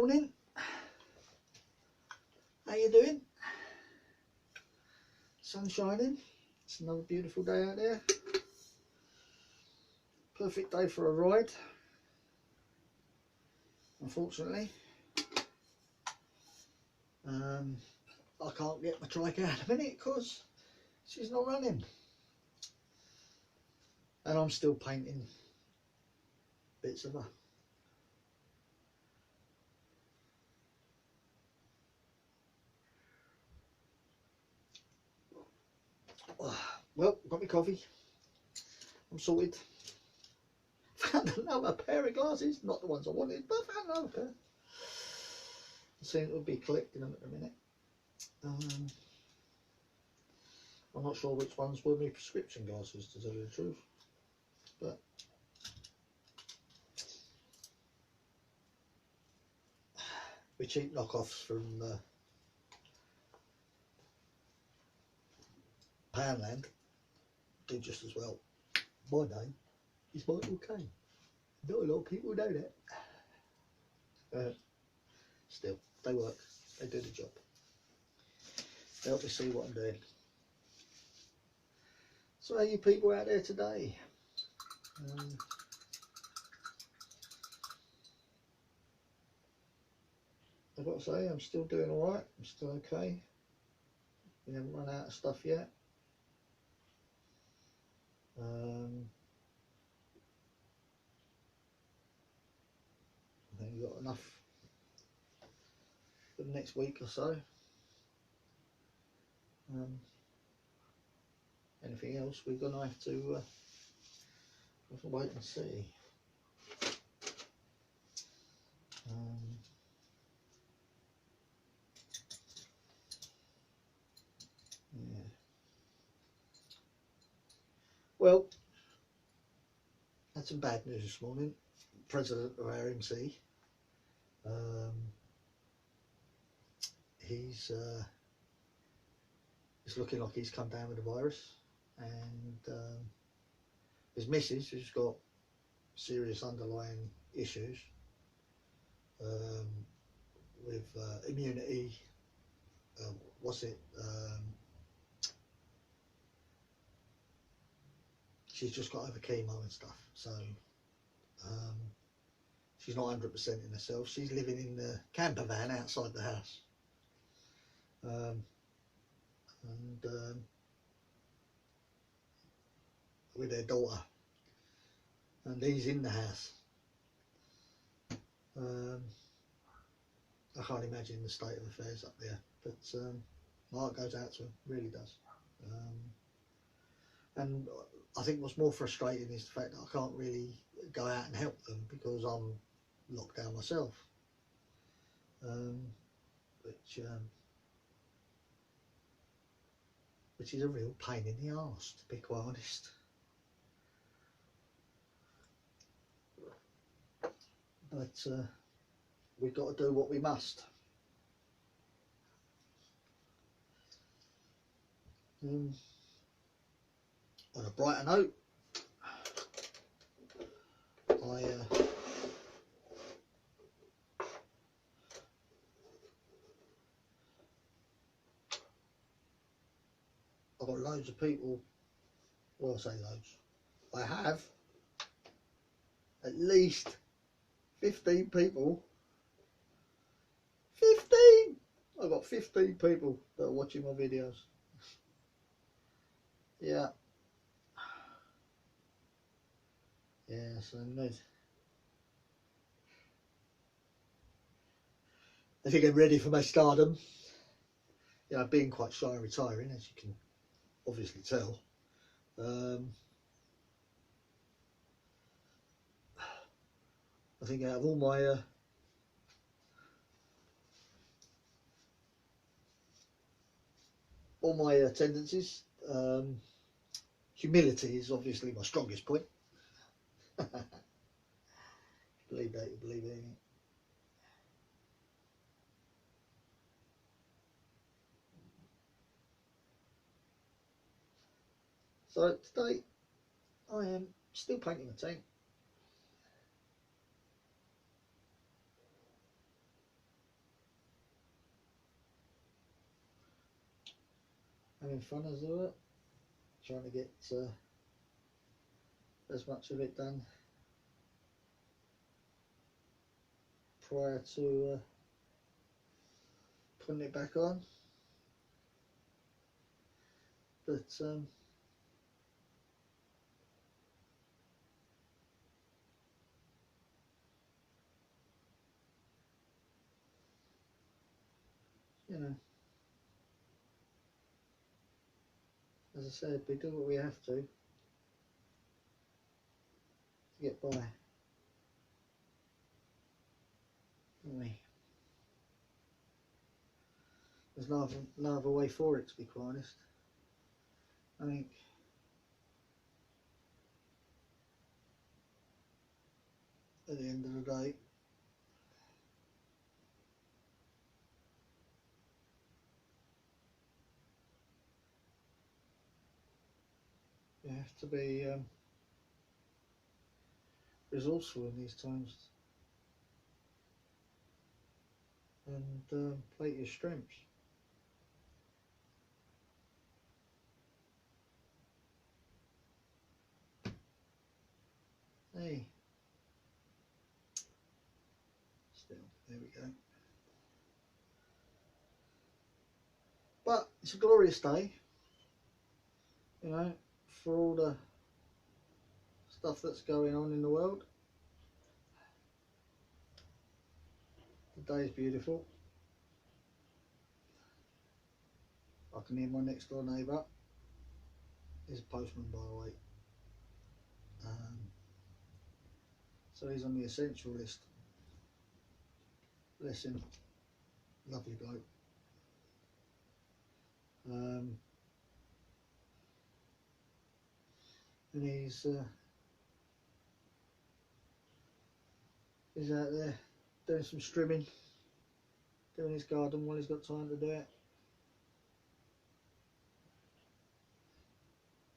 morning. How you doing? Sun shining. It's another beautiful day out there. Perfect day for a ride. Unfortunately, I can't get my trike out in a minute because she's not running, and I'm still painting bits of her. Well, got my coffee. I'm sorted. Found another pair of glasses, not the ones I wanted, but I found another pair. I seem to be collecting them at the minute. I'm not sure which ones were my prescription glasses, to tell you the truth, but we cheap knockoffs from Poundland do just as well. My name is Michael Caine. Not a lot of people know that. Still, they work. They do the job. They help me see what I'm doing. So, how are you people out there today? I've got to say, I'm still doing alright. I'm still okay. We haven't run out of stuff yet. I think we've got enough for the next week or so. Anything else, we're going to have to wait and see. Yeah. Well, had some bad news this morning. President of our MC, it's looking like he's come down with the virus, and his missus, who's got serious underlying issues with immunity, she's just got over chemo and stuff, so she's not 100% in herself. She's living in the camper van outside the house, with their daughter, and he's in the house. I can't imagine the state of affairs up there, but my heart goes out to him, really does. And I think what's more frustrating is the fact that I can't really go out and help them because I'm locked down myself, which is a real pain in the arse, to be quite honest. But we've got to do what we must. On a brighter note, I've got loads of people, well, I say loads, I have at least 15 people, 15! I've got 15 people that are watching my videos. Yeah. Yeah, so nice. I think I'm ready for my stardom. You know, being quite shy and retiring, as you can obviously tell. I think out of all my tendencies, humility is obviously my strongest point. Believe that, you believe it. So today I am still painting a tank. having fun as I work, trying to get as much of it done prior to putting it back on. But you know, as I said, we do what we have to get by, don't we? There's no other way for it, to be quite honest. I think at the end of the day, you have to be resourceful in these times and play to your strengths. Hey, still, there we go. But it's a glorious day, you know, for all the stuff that's going on in the world. The day is beautiful. I can hear my next door neighbour. He's a postman, by the way. So he's on the essential list. Bless him. Lovely bloke. And he's out there doing some strimming, doing his garden while he's got time to do it.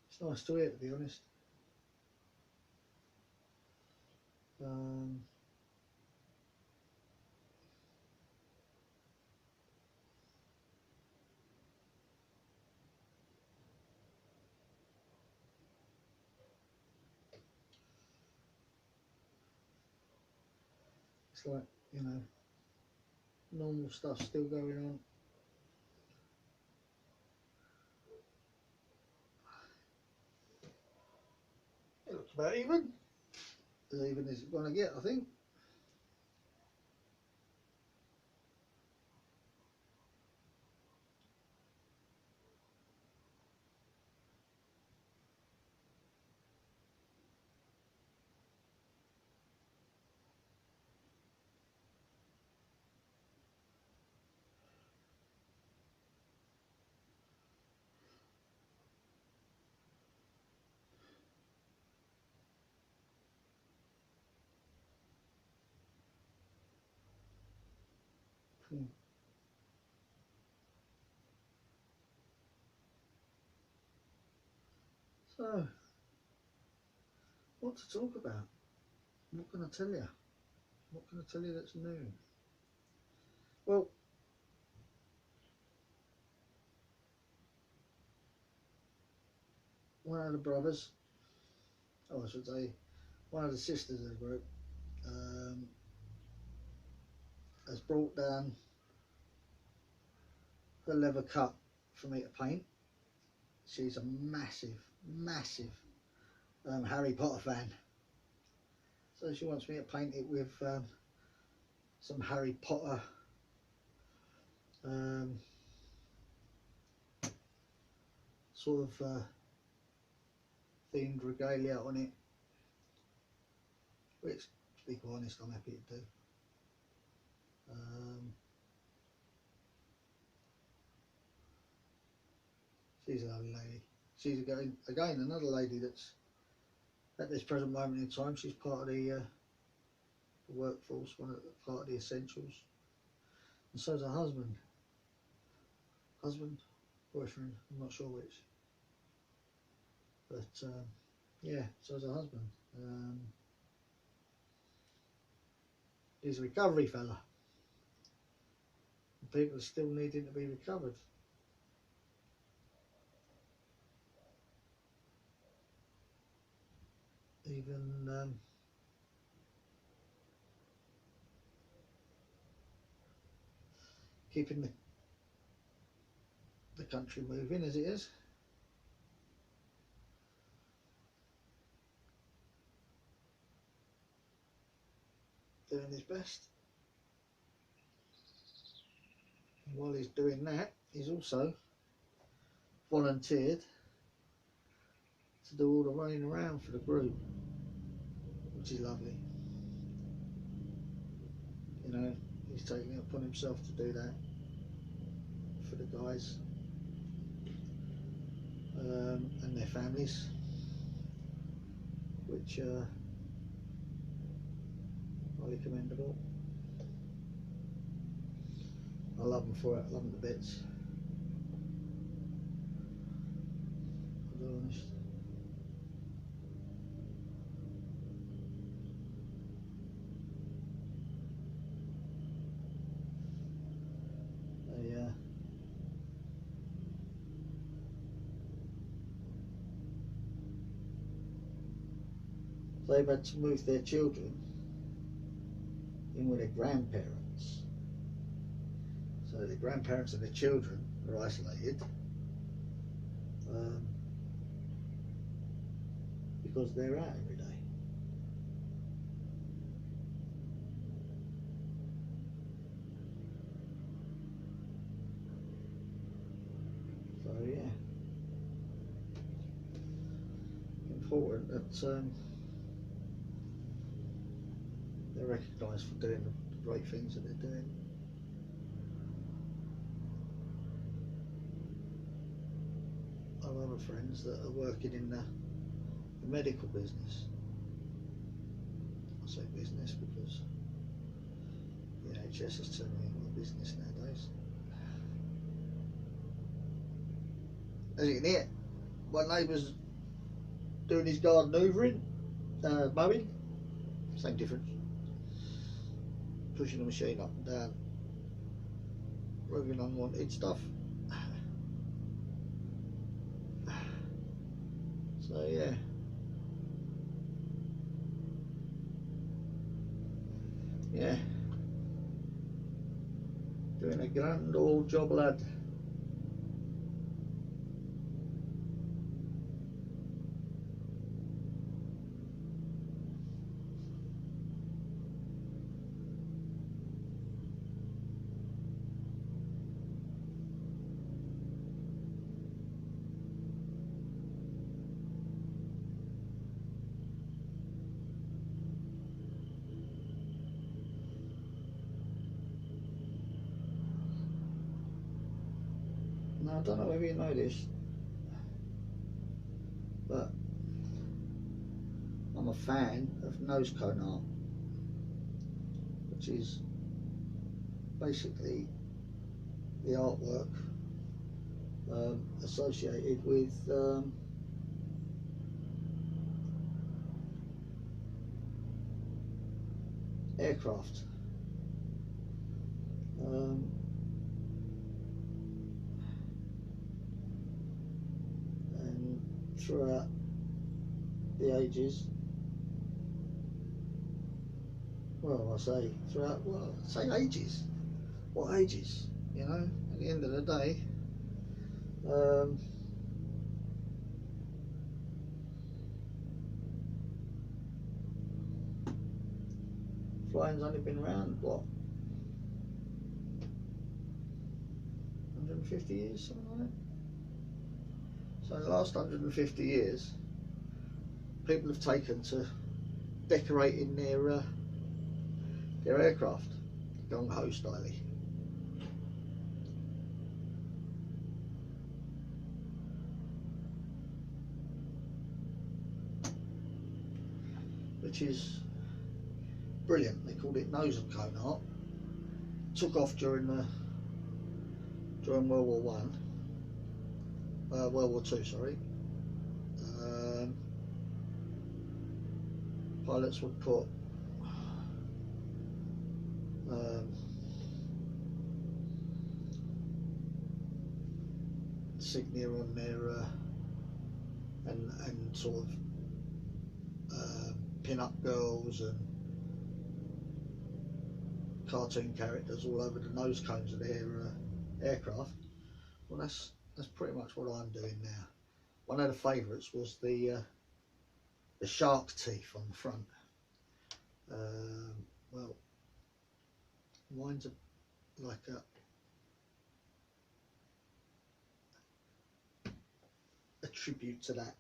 It's nice to hear, to be honest. It's like, you know, normal stuff still going on. It looks about even. As even as it's going to get, I think. So, what to talk about? What can I tell you? What can I tell you that's new? Well, one of the brothers, oh I should say, one of the sisters of the group, has brought down the leather cut for me to paint. She's a massive, massive Harry Potter fan. So she wants me to paint it with some Harry Potter sort of themed regalia on it, which, to be quite honest, I'm happy to do. She's a lovely lady. She's again another lady that's at this present moment in time, she's part of the workforce, part of the essentials, and so's her husband, boyfriend, I'm not sure which, but yeah, so's her husband. He's a recovery fella. People are still needing to be recovered. even keeping the country moving as it is. Doing his best. And while he's doing that, he's also volunteered to do all the running around for the group, which is lovely. You know, he's taking it upon himself to do that for the guys and their families, which are highly commendable. I love them for it, I love them to bits. To be honest. They've had to move their children in with their grandparents. So the grandparents and the children are isolated because they're out every day. So yeah, important that they're recognised for doing the great things that they're doing. I have other friends that are working in the medical business. I say business because the NHS is turning into a business nowadays. As you can hear, my neighbour's doing his garden hoovering, mowing, same difference. Pushing the machine up and down, moving unwanted stuff. So yeah. Yeah. Doing a grand old job, lad. Now I don't know whether you know this, but I'm a fan of nose cone art, which is basically the artwork associated with aircraft. And throughout the ages, well, I say throughout, well, I say ages. What ages? You know, at the end of the day, flying's only been around, what, 150 years, something like that? So in the last 150 years, people have taken to decorating their aircraft, gung-ho style, which is brilliant. They called it nose and cone art. Took off during World War One, World War Two, sorry. Pilots would put insignia on their and sort of pin-up girls and cartoon characters all over the nose cones of their aircraft. Well, that's pretty much what I'm doing now. One of the favourites was the shark teeth on the front. Well, mine's like a tribute to that.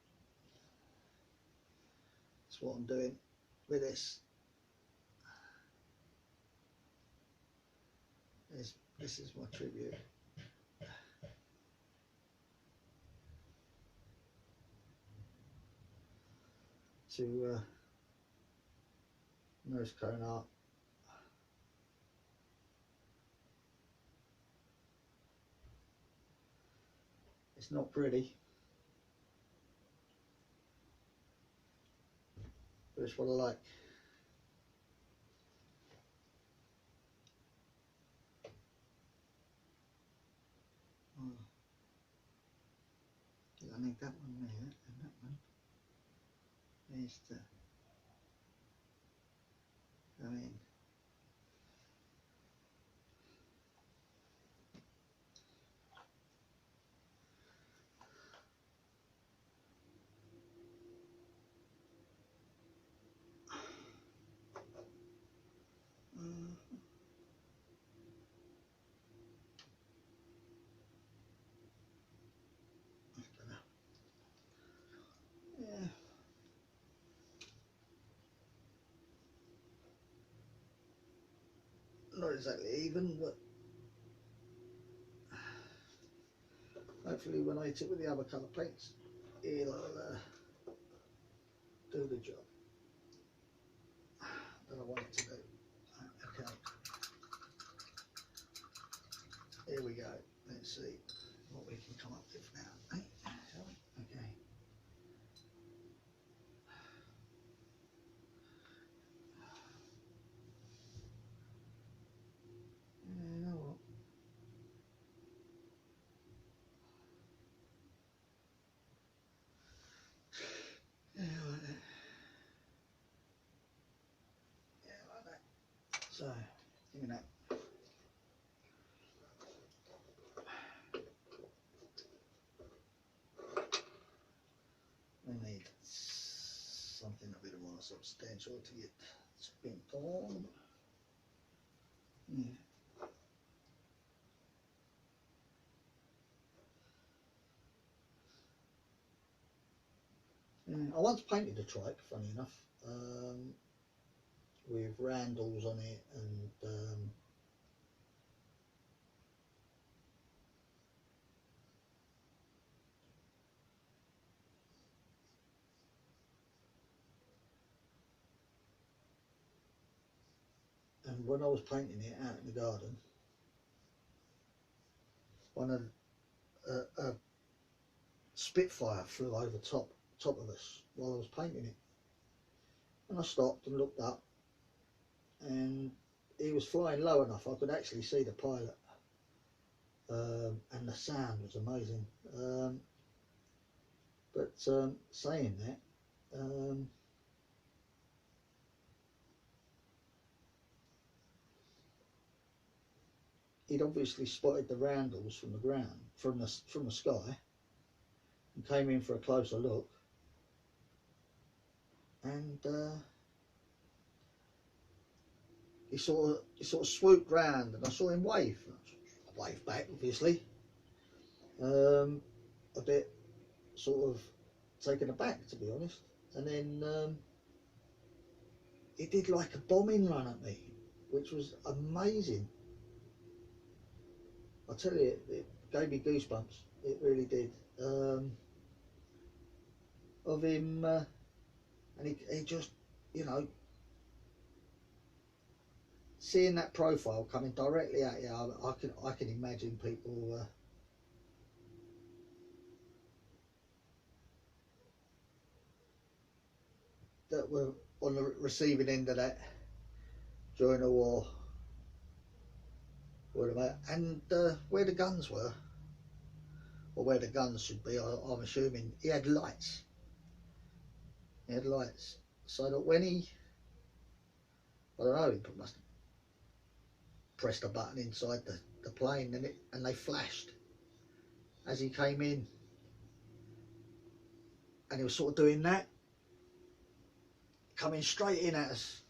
That's what I'm doing with this. This is my tribute. To nose cone art. It's not pretty, but it's what I like. I need that one there and that one. There's the go in. Yeah. Not exactly even, but hopefully when I hit it with the other colour paints, it'll do the job that I want it to do. Okay. Here we go. Let's see what we can come up with now. Okay. You know what? Yeah, like that. Yeah, like that. So, give me that. We need something a bit more substantial to get spent on. Yeah. I once painted a trike, funny enough, with Randalls on it and when I was painting it out in the garden, one of a Spitfire flew over top of us while I was painting it, and I stopped and looked up, and he was flying low enough I could actually see the pilot, and the sound was amazing. But saying that, he'd obviously spotted the Randalls from the ground, from the sky, and came in for a closer look, and he sort of swooped round, and I saw him wave. I waved back, obviously, a bit sort of taken aback, to be honest, and then he did like a bombing run at me, which was amazing. I tell you, it gave me goosebumps. It really did. Of him, and he just, you know, seeing that profile coming directly at you, I can imagine people that were on the receiving end of that during the war, and where the guns were, or where the guns should be, I'm assuming he had lights. He had lights, so that when he, I don't know, he must have pressed a button inside the plane, and they flashed as he came in, and he was sort of doing that, coming straight in at us,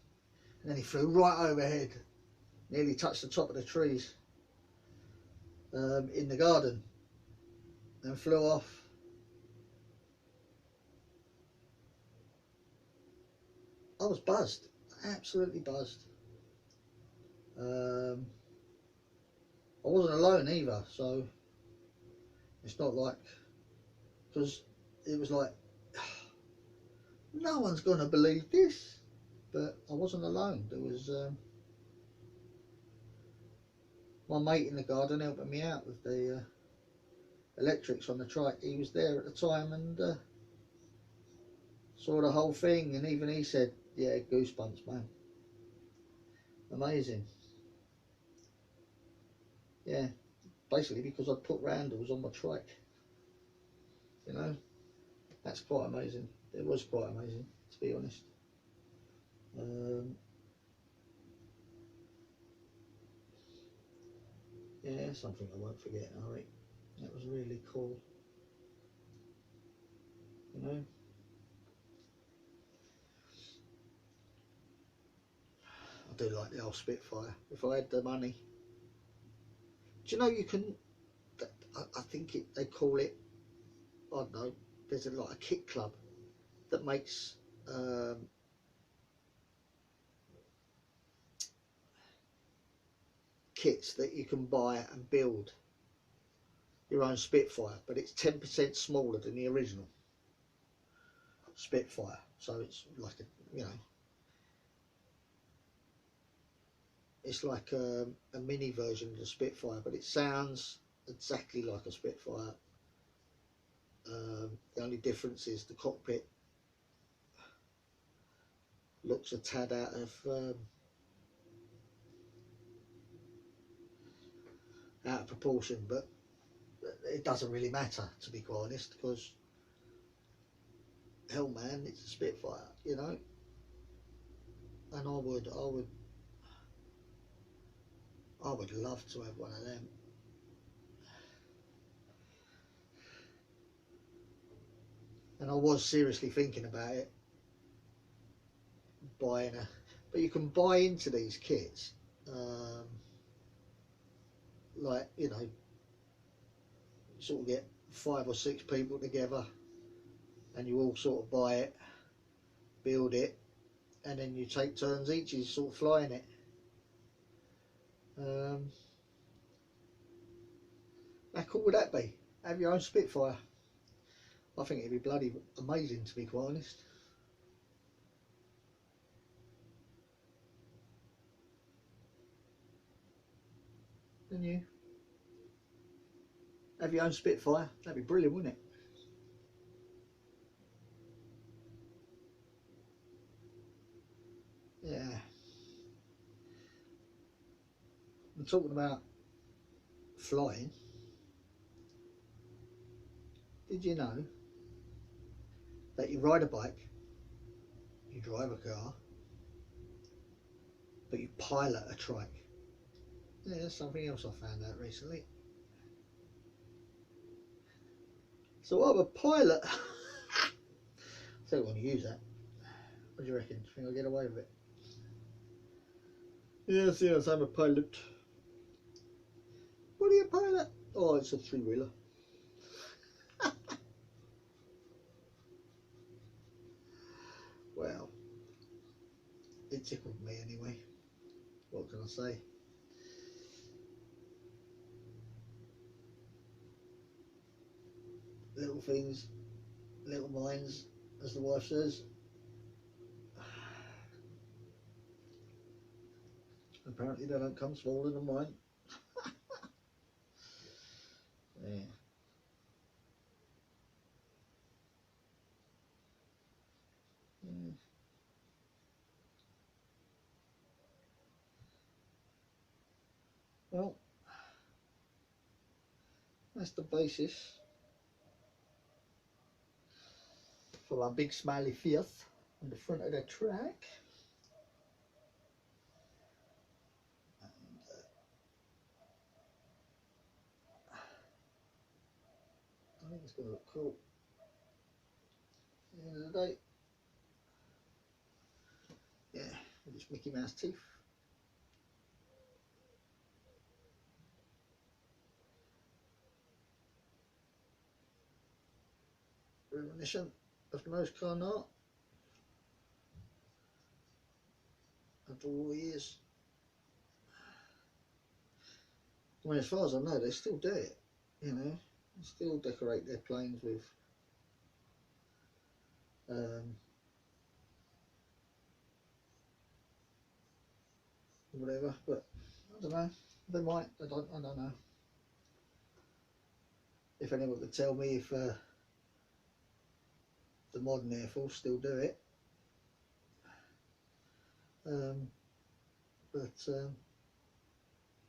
and then he flew right overhead, nearly touched the top of the trees in the garden, and flew off. I was buzzed, absolutely buzzed. I wasn't alone either, so it's not like, because it was like, no one's gonna believe this, but I wasn't alone. There was my mate in the garden helping me out with the electrics on the trike. He was there at the time and saw the whole thing, and even he said, yeah, goosebumps, man, amazing. Yeah, basically because I'd put roundels on my trike, you know. That's quite amazing. It was quite amazing, to be honest. Yeah, something I won't forget, Ari. That was really cool, you know. I do like the old Spitfire. If I had the money, do you know you can? I think they call it. I don't know. There's like a kit club that makes kits that you can buy and build your own Spitfire, but it's 10% smaller than the original Spitfire. So it's like a, you know, it's like a mini version of the Spitfire, but it sounds exactly like a Spitfire. The only difference is the cockpit looks a tad out of proportion, but it doesn't really matter, to be quite honest, because hell man, it's a Spitfire, you know. And I would love to have one of them. And I was seriously thinking about it, buying a, but you can buy into these kits, like, you know, sort of get 5 or 6 people together, and you all sort of buy it, build it, and then you take turns each, you sort of flying it. How cool would that be? Have your own Spitfire? I think it'd be bloody amazing, to be quite honest. Wouldn't you? Have your own Spitfire? That'd be brilliant, wouldn't it? Yeah. I'm talking about flying. Did you know that you ride a bike, you drive a car, but you pilot a trike? Yeah, that's something else I found out recently. So I'm a pilot. So I'm going to use that. What do you reckon? Do you think I'll get away with it? Yes, I'm a pilot. What are you a pilot? Oh, it's a 3-wheeler. Well, it tickled me anyway. What can I say? Little things, little minds, as the wife says. Apparently they don't come smaller than mine. Yeah. Yeah. Well, that's the basis for my big smiley face. on the front of the track. And, I think it's going to look cool. At the end of the day, yeah, with its Mickey Mouse teeth. Reminiscent of nose cone art after all the years. I mean, as far as I know, they still do it, you know, they still decorate their planes with whatever, but I don't know, they might, I don't know. If anyone could tell me if the modern Air Force still do it.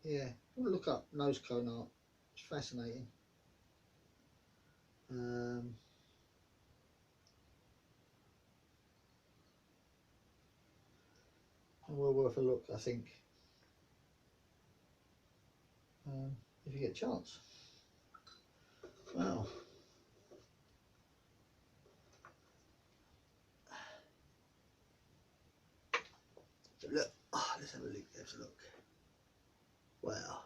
Yeah, look up nose cone art, it's fascinating. Well worth a look, I think, if you get a chance. Wow. So look, oh, let's have a look, let's look. Wow.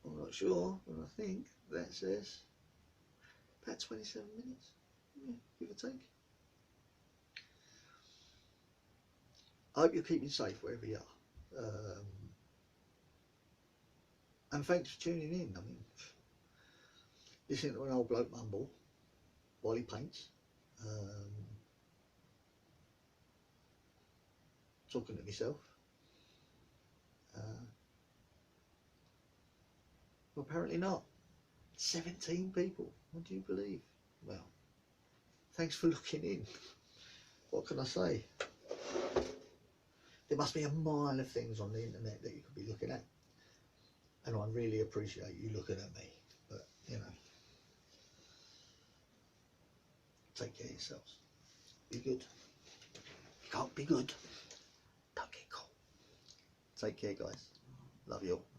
I'm not sure, but I think that says about 27 minutes, yeah, give or take. I hope you're keeping safe wherever you are. And thanks for tuning in. I mean, listening to an old bloke mumble while he paints. Talking to myself. Well, apparently not. 17 people. What do you believe? Well, thanks for looking in. What can I say? There must be a mile of things on the internet that you could be looking at. And I really appreciate you looking at me. But, you know, take care of yourselves. Be good. You can't be good. Don't get caught. Take care, guys. Love you all.